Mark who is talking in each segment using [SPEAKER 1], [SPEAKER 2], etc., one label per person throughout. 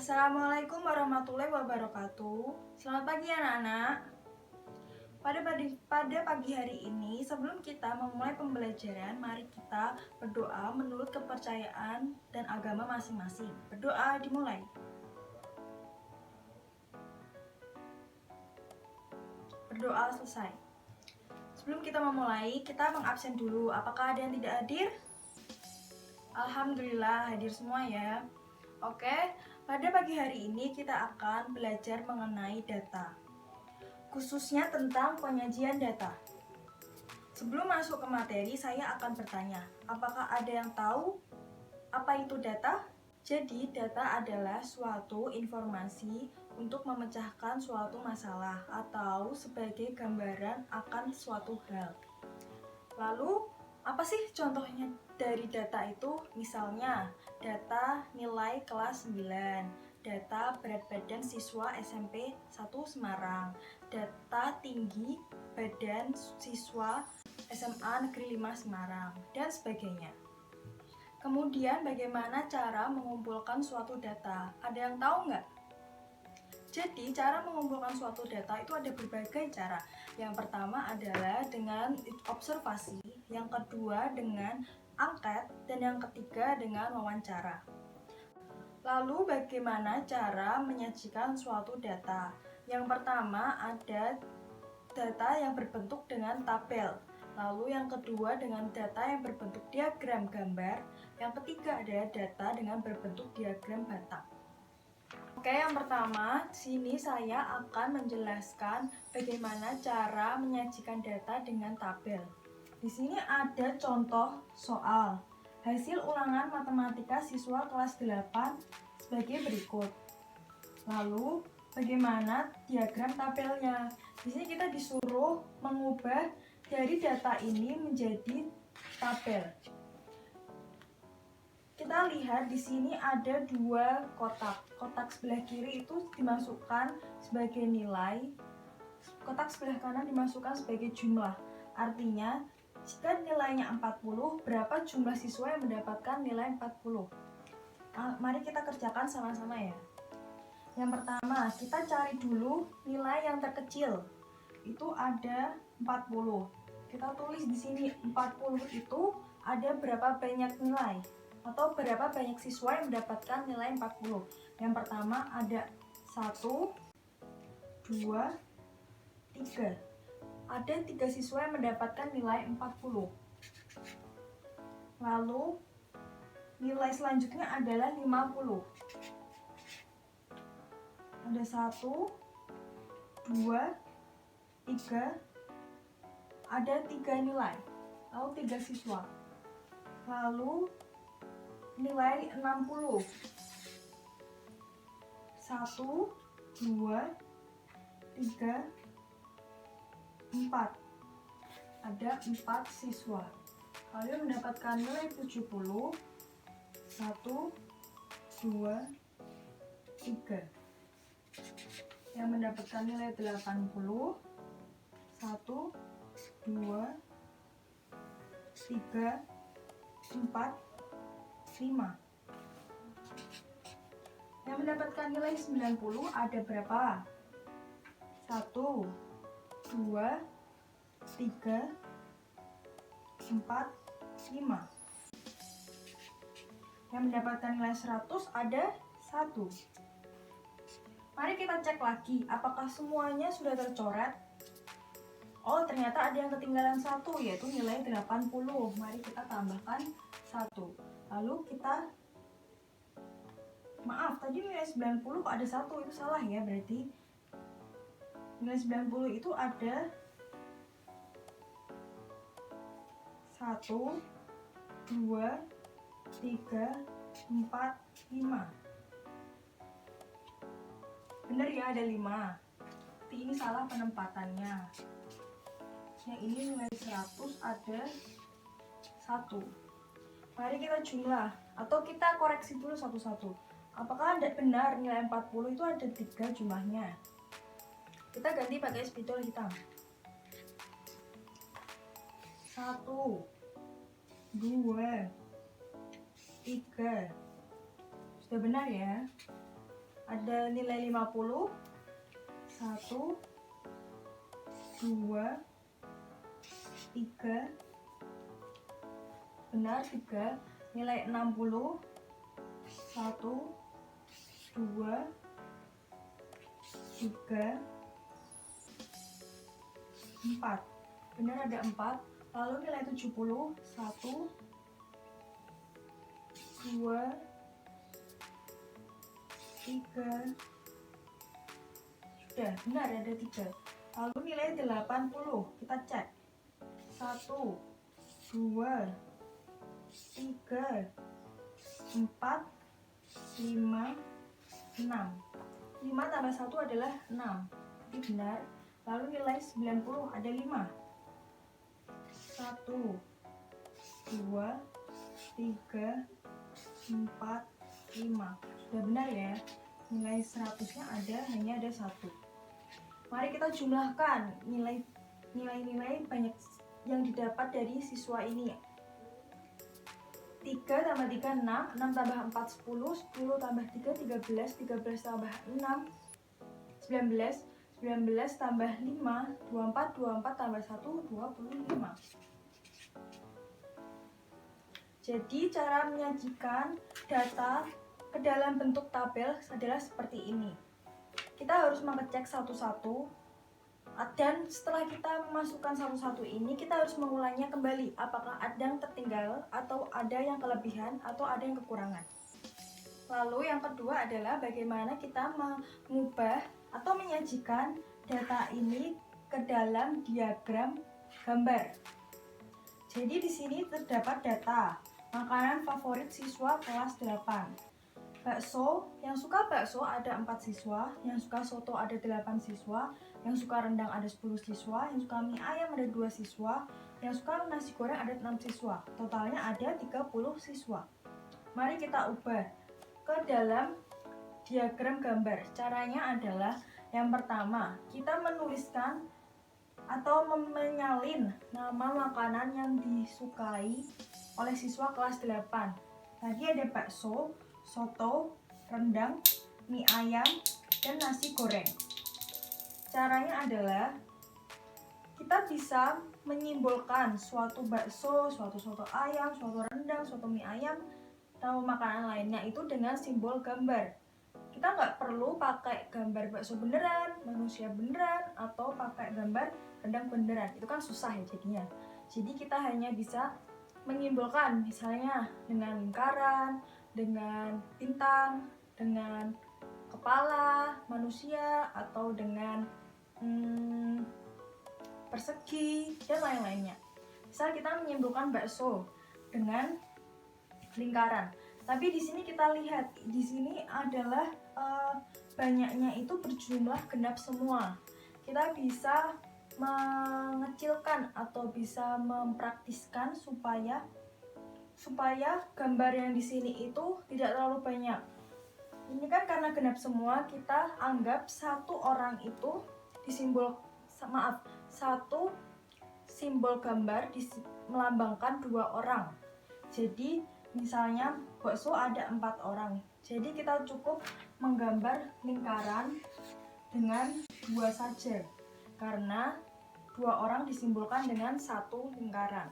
[SPEAKER 1] Assalamualaikum warahmatullahi wabarakatuh. Selamat pagi anak-anak. Pada pagi hari ini, sebelum kita memulai pembelajaran, mari kita berdoa menurut kepercayaan dan agama masing-masing. Berdoa dimulai. Berdoa selesai. Sebelum kita memulai, kita mengabsen dulu. Apakah ada yang tidak hadir? Alhamdulillah hadir semua ya. Oke, pada pagi hari ini kita akan belajar mengenai data, khususnya tentang penyajian data. Sebelum masuk ke materi, saya akan bertanya, apakah ada yang tahu apa itu data? Jadi, data adalah suatu informasi untuk memecahkan suatu masalah atau sebagai gambaran akan suatu hal. Lalu, apa sih contohnya dari data itu? Misalnya, data nilai kelas 9, data berat badan siswa SMP 1 Semarang, data tinggi badan siswa SMA Negeri 5 Semarang, dan sebagainya. Kemudian bagaimana cara mengumpulkan suatu data? Ada yang tahu nggak? Jadi cara mengumpulkan suatu data itu ada berbagai cara. Yang pertama adalah dengan observasi, yang kedua dengan angket, dan yang ketiga dengan wawancara. Lalu bagaimana cara menyajikan suatu data? Yang pertama ada data yang berbentuk dengan tabel. Lalu yang kedua dengan data yang berbentuk diagram gambar. Yang ketiga adalah data dengan berbentuk diagram batang. Oke, yang pertama, sini saya akan menjelaskan bagaimana cara menyajikan data dengan tabel. Di sini ada contoh soal. Hasil ulangan matematika siswa kelas 8 sebagai berikut. Lalu, bagaimana diagram tabelnya? Di sini kita disuruh mengubah dari data ini menjadi tabel. Kita lihat di sini ada dua kotak. Kotak sebelah kiri itu dimasukkan sebagai nilai, kotak sebelah kanan dimasukkan sebagai jumlah. Artinya, jika nilainya 40, berapa jumlah siswa yang mendapatkan nilai 40? Mari kita kerjakan sama-sama ya. Yang pertama, kita cari dulu nilai yang terkecil. Itu ada 40. Kita tulis di sini 40 itu ada berapa banyak nilai atau berapa banyak siswa yang mendapatkan nilai 40. Yang pertama ada 1, 2, 3. Ada 3 siswa yang mendapatkan nilai 40. Lalu nilai selanjutnya adalah 50. Ada 1, 2, 3. Ada 3 nilai atau 3 siswa. Lalu nilai 60. 1, 2, 3, 4. Ada 4 siswa. Lalu mendapatkan nilai 70. 1, 2, 3. Yang mendapatkan nilai 80. 1, 2, 3, 4, 5. Yang mendapatkan nilai 90 ada berapa? 1, 2, 3, 4, 5. Yang mendapatkan nilai 100 ada 1. Mari kita cek lagi, apakah semuanya sudah tercoret? Oh, ternyata ada yang ketinggalan 1, yaitu nilai 80. Mari kita tambahkan 1. Lalu kita, maaf, tadi nilai 90 kok ada 1, itu salah ya, berarti nilai 90 itu ada 1, 2, 3, 4, 5. Benar ya, ada 5. Tapi ini salah penempatannya. Yang ini nilai 100 ada 1. Mari kita jumlah atau kita koreksi dulu satu-satu. Apakah benar nilai 40 itu ada 3 jumlahnya? Kita ganti pakai spidol hitam. 1, 2, 3. Sudah benar ya? ada nilai 50, 1, 2, 3, benar 3, nilai 60, 1, 2, 3, 4, benar ada 4, lalu nilai 70, 1, 2, 3, sudah benar ada 3, lalu nilai 80, kita cek 1, 2, 3, 4, 5, 6, 5 tambah 1 adalah 6, jadi benar. Lalu nilai 90 ada 5, 1, 2, 3, 4, 5, sudah benar ya. Nilai 100-nya hanya ada 1. Mari kita jumlahkan nilai-nilai banyak yang didapat dari siswa ini. 3 tambah 3, 6, 6 tambah 4, 10, 10 tambah 3, 13, 13 tambah 6, 19, 19 tambah 5, 24, 24 tambah 1, 25. Jadi cara menyajikan data ke dalam bentuk tabel adalah seperti ini. Kita harus mengecek satu-satu, dan setelah kita memasukkan satu-satu ini, kita harus mengulangnya kembali. Apakah ada yang tertinggal, atau ada yang kelebihan, atau ada yang kekurangan. Lalu yang kedua adalah bagaimana kita mengubah atau menyajikan data ini ke dalam diagram gambar. Jadi di sini terdapat data makanan favorit siswa kelas 8. Bakso, yang suka bakso ada 4 siswa, yang suka soto ada 8 siswa, yang suka rendang ada 10 siswa, yang suka mie ayam ada 2 siswa, yang suka nasi goreng ada 6 siswa. Totalnya ada 30 siswa. Mari kita ubah ke dalam diagram gambar. Caranya adalah yang pertama, kita menuliskan atau menyalin nama makanan yang disukai oleh siswa kelas 8. Tadi ada bakso, soto, rendang, mie ayam, dan nasi goreng. Caranya adalah kita bisa menyimbolkan suatu bakso, suatu soto ayam, suatu rendang, suatu mie ayam, atau makanan lainnya itu dengan simbol gambar. Kita nggak perlu pakai gambar bakso beneran, manusia beneran, atau pakai gambar rendang beneran. Itu kan susah ya jadinya. Jadi kita hanya bisa menyimbolkan misalnya dengan lingkaran, dengan bintang, dengan kepala manusia, atau dengan persegi, dan lain-lainnya. Misal kita menyimbolkan bakso dengan lingkaran. Tapi di sini kita lihat, di sini adalah banyaknya itu berjumlah genap semua. Kita bisa mengecilkan atau bisa mempraktiskan supaya gambar yang di sini itu tidak terlalu banyak. Ini kan karena genap semua, kita anggap satu orang itu satu simbol gambar melambangkan 2 orang. Jadi misalnya bakso ada 4 orang. Jadi kita cukup menggambar lingkaran dengan 2 saja. Karena 2 orang disimbolkan dengan 1 lingkaran.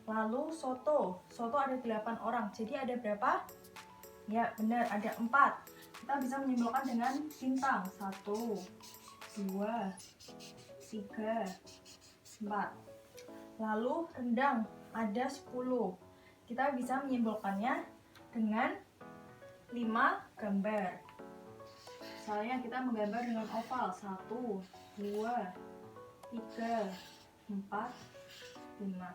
[SPEAKER 1] Lalu soto ada 8 orang. Jadi ada berapa? Ya benar, ada 4. Kita bisa menyimpulkan dengan bintang. 1, 2, 3, 4. Lalu rendang ada 10. Kita bisa menyimpulkannya dengan 5 gambar. Misalnya kita menggambar dengan oval. 1, 2, 3, 4, 5.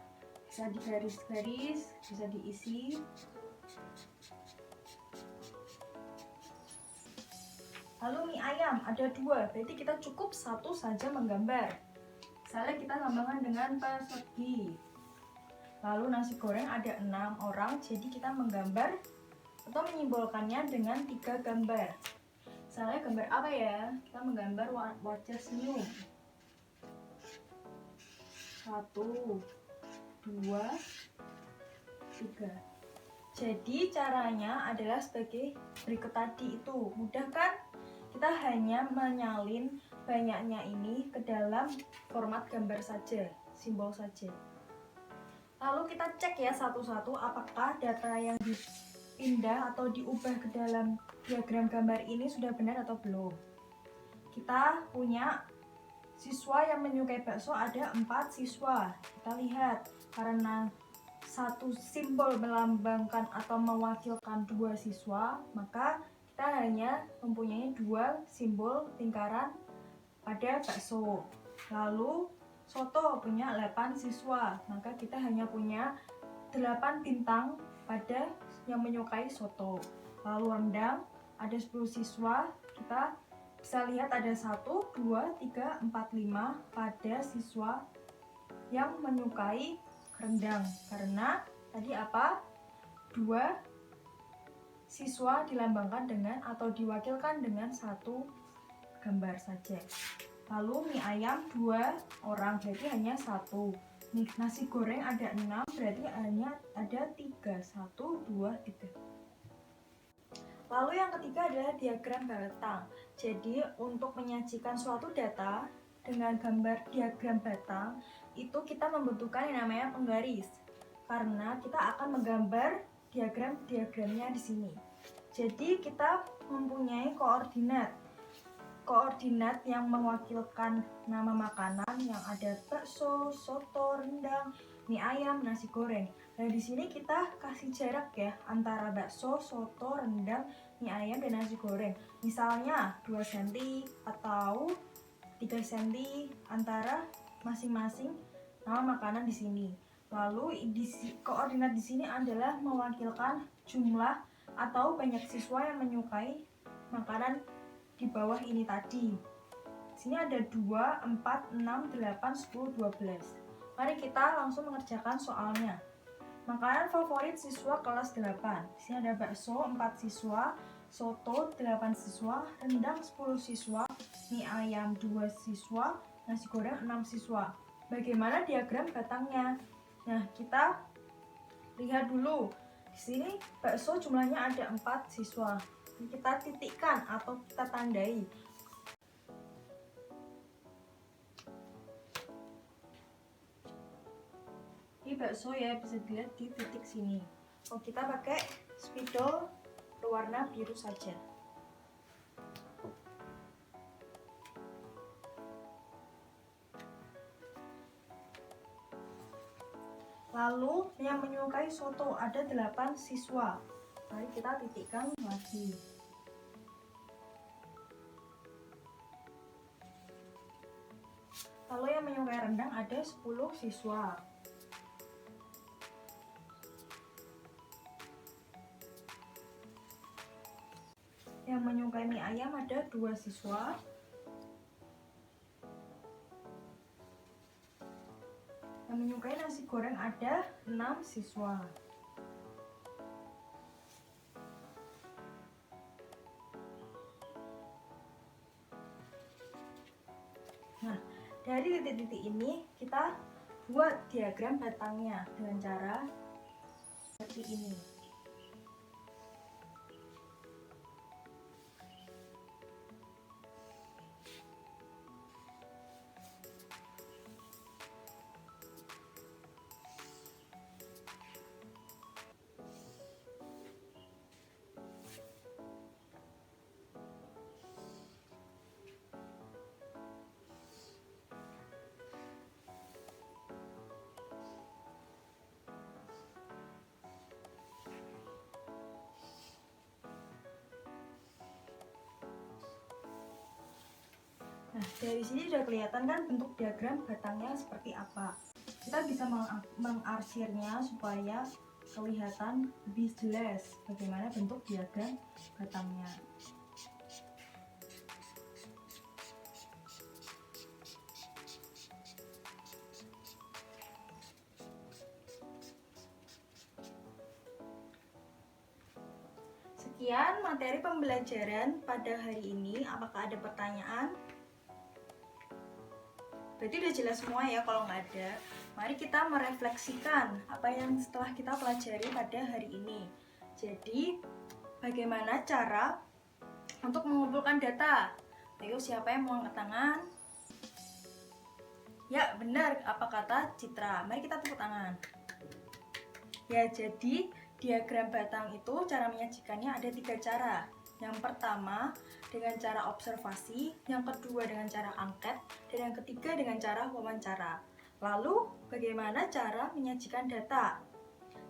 [SPEAKER 1] Bisa digaris-garis, bisa diisi. Lalu mie ayam ada 2, berarti kita cukup 1 saja menggambar. Misalnya kita lambangkan dengan persegi. Lalu nasi goreng ada 6 orang, jadi kita menggambar atau menyimbolkannya dengan 3 gambar. Misalnya gambar apa ya? Kita menggambar wajah senyum. 1, 2, 3. Jadi caranya adalah sebagai berikut tadi itu. Mudah kan? Kita hanya menyalin banyaknya ini ke dalam format gambar saja, simbol saja. Lalu kita cek ya satu-satu apakah data yang dipindah atau diubah ke dalam diagram gambar ini sudah benar atau belum. Kita punya siswa yang menyukai bakso ada 4 siswa. Kita lihat karena satu simbol melambangkan atau mewakilkan 2 siswa, maka kita hanya mempunyai 2 simbol lingkaran pada bakso. Lalu soto punya 8 siswa, maka kita hanya punya 8 bintang pada yang menyukai soto. Lalu rendang ada 10 siswa, kita bisa lihat ada 1, 2, 3, 4, 5 pada siswa yang menyukai rendang. Karena tadi apa? 2 siswa dilambangkan dengan atau diwakilkan dengan 1 gambar saja. Lalu mie ayam 2 orang berarti hanya 1. Nih, nasi goreng ada 6 berarti hanya ada 3. 1, 2, 3. Lalu yang ketiga adalah diagram batang. Jadi untuk menyajikan suatu data dengan gambar diagram batang itu kita membutuhkan yang namanya penggaris. Karena kita akan menggambar diagramnya di sini. Jadi kita mempunyai koordinat yang mewakilkan nama makanan yang ada bakso, soto, rendang, mie ayam, nasi goreng. Nah, di sini kita kasih jarak ya antara bakso, soto, rendang, mie ayam dan nasi goreng. Misalnya 2 cm atau 3 cm antara masing-masing nama makanan di sini. Lalu koordinat di sini adalah mewakilkan jumlah atau banyak siswa yang menyukai makanan di bawah ini tadi. Sini ada 2, 4, 6, 8, 10, 12. Mari kita langsung mengerjakan soalnya. Makanan favorit siswa kelas 8. Di sini ada bakso 4 siswa, soto 8 siswa, rendang 10 siswa, mie ayam 2 siswa, nasi goreng 6 siswa. Bagaimana diagram batangnya? Nah, kita lihat dulu. Di sini bakso jumlahnya ada 4 siswa. Kita titikkan atau kita tandai. Ini bakso ya, bisa dilihat di titik sini. Oh, kita pakai spidol berwarna biru saja. Lalu yang menyukai soto ada 8 siswa. Mari kita titikkan lagi. Lalu yang menyukai rendang ada 10 siswa. Yang menyukai mie ayam ada 2 siswa. Yang menyukai nasi goreng ada 6 siswa. Nah, dari titik-titik ini kita buat diagram batangnya dengan cara seperti ini. Nah, dari sini sudah kelihatan kan bentuk diagram batangnya seperti apa. Kita bisa mengarsirnya supaya kelihatan lebih jelas bagaimana bentuk diagram batangnya. Sekian materi pembelajaran pada hari ini. Apakah ada pertanyaan? Berarti udah jelas semua ya. Kalau nggak ada, mari kita merefleksikan apa yang setelah kita pelajari pada hari ini. Jadi, bagaimana cara untuk mengumpulkan data. Ayo, siapa yang mau angkat tangan? Ya, benar apa kata Citra. Mari kita tepuk tangan. Ya, jadi diagram batang itu cara menyajikannya ada 3 cara. Yang pertama dengan cara observasi, yang kedua dengan cara angket, dan yang ketiga dengan cara wawancara. Lalu, bagaimana cara menyajikan data?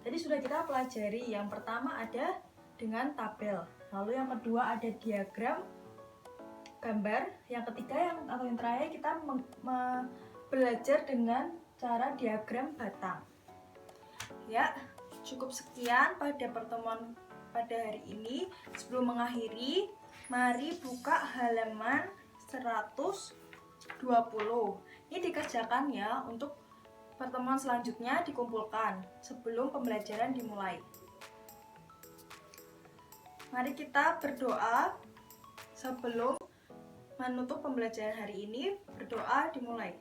[SPEAKER 1] Tadi sudah kita pelajari. Yang pertama ada dengan tabel, lalu yang kedua ada diagram gambar, yang ketiga atau yang terakhir kita belajar dengan cara diagram batang. Ya, cukup sekian pada pertemuan pada hari ini. Sebelum mengakhiri, mari buka halaman 120. Ini dikerjakan ya, untuk pertemuan selanjutnya dikumpulkan sebelum pembelajaran dimulai. Mari kita berdoa sebelum menutup pembelajaran hari ini. Berdoa dimulai.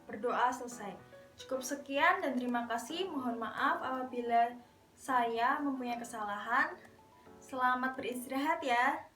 [SPEAKER 1] Berdoa selesai. Cukup sekian dan terima kasih. Mohon maaf apabila saya mempunyai kesalahan. Selamat beristirahat ya.